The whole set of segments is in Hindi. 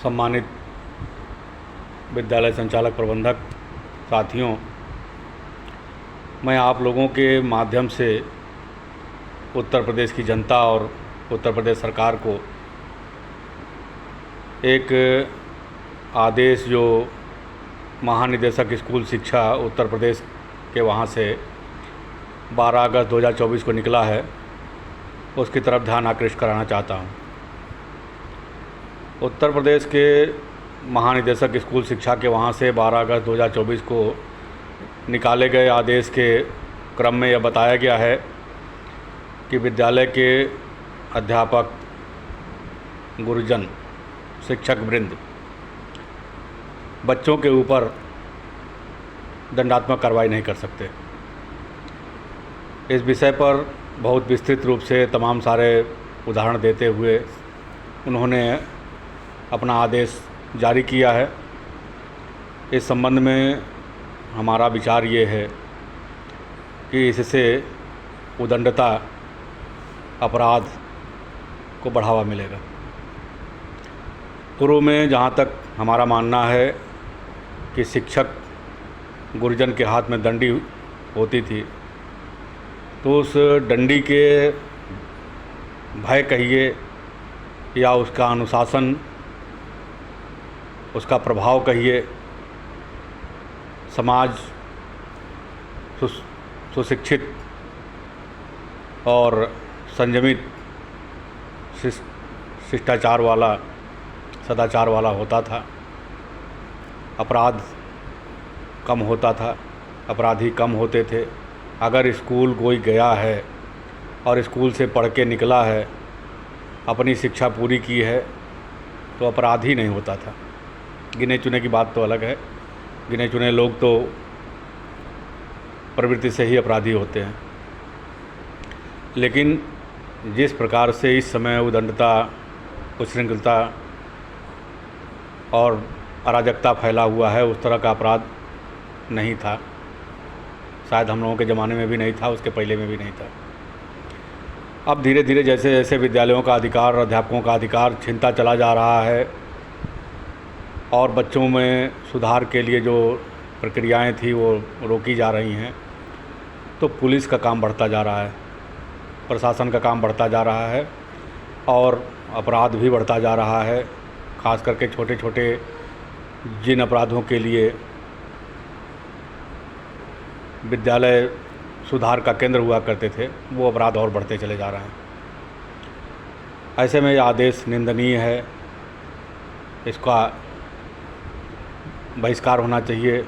सम्मानित विद्यालय संचालक प्रबंधक साथियों, मैं आप लोगों के माध्यम से उत्तर प्रदेश की जनता और उत्तर प्रदेश सरकार को एक आदेश जो महानिदेशक स्कूल शिक्षा उत्तर प्रदेश के वहाँ से 12 अगस्त 2024 को निकला है, उसकी तरफ ध्यान आकृष्ट कराना चाहता हूँ। उत्तर प्रदेश के महानिदेशक स्कूल शिक्षा के वहाँ से 12 अगस्त 2024 को निकाले गए आदेश के क्रम में यह बताया गया है कि विद्यालय के अध्यापक, गुरुजन, शिक्षक वृंद बच्चों के ऊपर दंडात्मक कार्रवाई नहीं कर सकते। इस विषय पर बहुत विस्तृत रूप से तमाम सारे उदाहरण देते हुए उन्होंने अपना आदेश जारी किया है। इस संबंध में हमारा विचार ये है कि इससे उदंडता, अपराध को बढ़ावा मिलेगा। पूर्व में जहाँ तक हमारा मानना है कि शिक्षक गुरुजन के हाथ में डंडी होती थी, तो उस डंडी के भय कहिए या उसका अनुशासन, उसका प्रभाव कहिए, समाज सुशिक्षित और संयमित शिष्टाचार वाला, सदाचार वाला होता था। अपराध कम होता था, अपराधी कम होते थे। अगर स्कूल कोई गया है और स्कूल से पढ़ के निकला है, अपनी शिक्षा पूरी की है, तो अपराधी नहीं होता था। गिने चुने की बात तो अलग है, गिने चुने लोग तो प्रवृत्ति से ही अपराधी होते हैं। लेकिन जिस प्रकार से इस समय उदंडता, उच्छृंखलता और अराजकता फैला हुआ है, उस तरह का अपराध नहीं था। शायद हम लोगों के ज़माने में भी नहीं था, उसके पहले में भी नहीं था। अब धीरे धीरे जैसे जैसे विद्यालयों का अधिकार, अध्यापकों का अधिकार छिनता चला जा रहा है और बच्चों में सुधार के लिए जो प्रक्रियाएं थी वो रोकी जा रही हैं, तो पुलिस का काम बढ़ता जा रहा है, प्रशासन का काम बढ़ता जा रहा है और अपराध भी बढ़ता जा रहा है। ख़ास करके छोटे छोटे जिन अपराधों के लिए विद्यालय सुधार का केंद्र हुआ करते थे, वो अपराध और बढ़ते चले जा रहे हैं। ऐसे में यह आदेश निंदनीय है, इसका बहिष्कार होना चाहिए,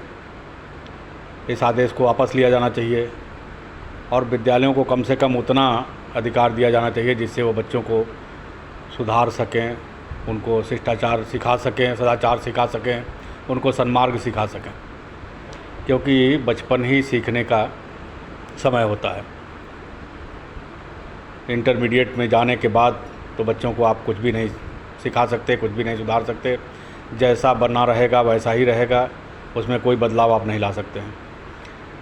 इस आदेश को वापस लिया जाना चाहिए और विद्यालयों को कम से कम उतना अधिकार दिया जाना चाहिए जिससे वो बच्चों को सुधार सकें, उनको शिष्टाचार सिखा सकें, सदाचार सिखा सकें, उनको सन्मार्ग सिखा सकें, क्योंकि बचपन ही सीखने का समय होता है। इंटरमीडिएट में जाने के बाद तो बच्चों को आप कुछ भी नहीं सिखा सकते, कुछ भी नहीं सुधार सकते। जैसा बना रहेगा वैसा ही रहेगा, उसमें कोई बदलाव आप नहीं ला सकते हैं।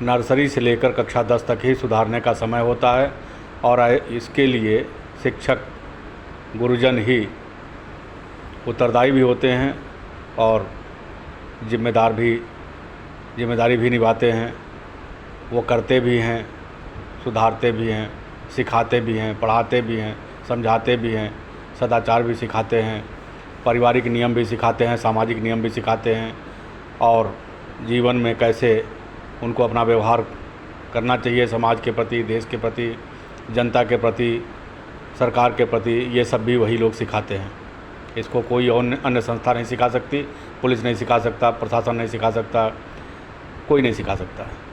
नर्सरी से लेकर कक्षा 10 तक ही सुधारने का समय होता है और इसके लिए शिक्षक, गुरुजन ही उत्तरदायी भी होते हैं और जिम्मेदारी भी निभाते हैं। वो करते भी हैं, सुधारते भी हैं, सिखाते भी हैं, पढ़ाते भी हैं, समझाते भी हैं, सदाचार भी सिखाते हैं, पारिवारिक नियम भी सिखाते हैं, सामाजिक नियम भी सिखाते हैं और जीवन में कैसे उनको अपना व्यवहार करना चाहिए, समाज के प्रति, देश के प्रति, जनता के प्रति, सरकार के प्रति, ये सब भी वही लोग सिखाते हैं। इसको कोई और अन्य संस्था नहीं सिखा सकती, पुलिस नहीं सिखा सकता, प्रशासन नहीं सिखा सकता, कोई नहीं सिखा सकता है।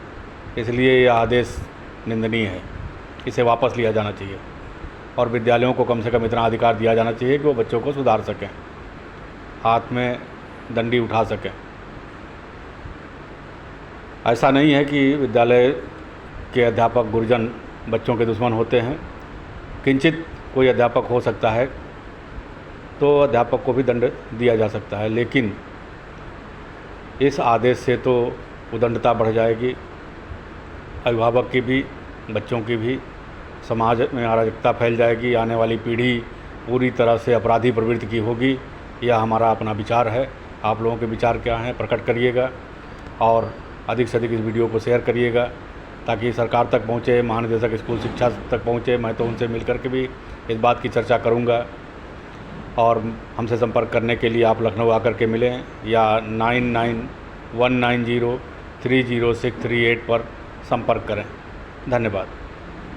इसलिए यह आदेश निंदनीय है, इसे वापस लिया जाना चाहिए और विद्यालयों को कम से कम इतना अधिकार दिया जाना चाहिए कि वो बच्चों को सुधार सकें, हाथ में डंडी उठा सकें। ऐसा नहीं है कि विद्यालय के अध्यापक, गुरुजन बच्चों के दुश्मन होते हैं। किंचित कोई अध्यापक हो सकता है तो अध्यापक को भी दंड दिया जा सकता है, लेकिन इस आदेश से तो उदंडता बढ़ जाएगी, अभिभावक की भी, बच्चों की भी, समाज में अराजकता फैल जाएगी। आने वाली पीढ़ी पूरी तरह से अपराधी प्रवृत्ति की होगी यह हमारा अपना विचार है। आप लोगों के विचार क्या हैं प्रकट करिएगा और अधिक से अधिक इस वीडियो को शेयर करिएगा ताकि सरकार तक पहुँचे, महानिदेशक स्कूल शिक्षा तक पहुँचे। मैं तो उनसे मिल कर के भी इस बात की चर्चा करूँगा और हमसे संपर्क करने के लिए आप लखनऊ आकर के मिलें या 9919030638 पर संपर्क करें। धन्यवाद।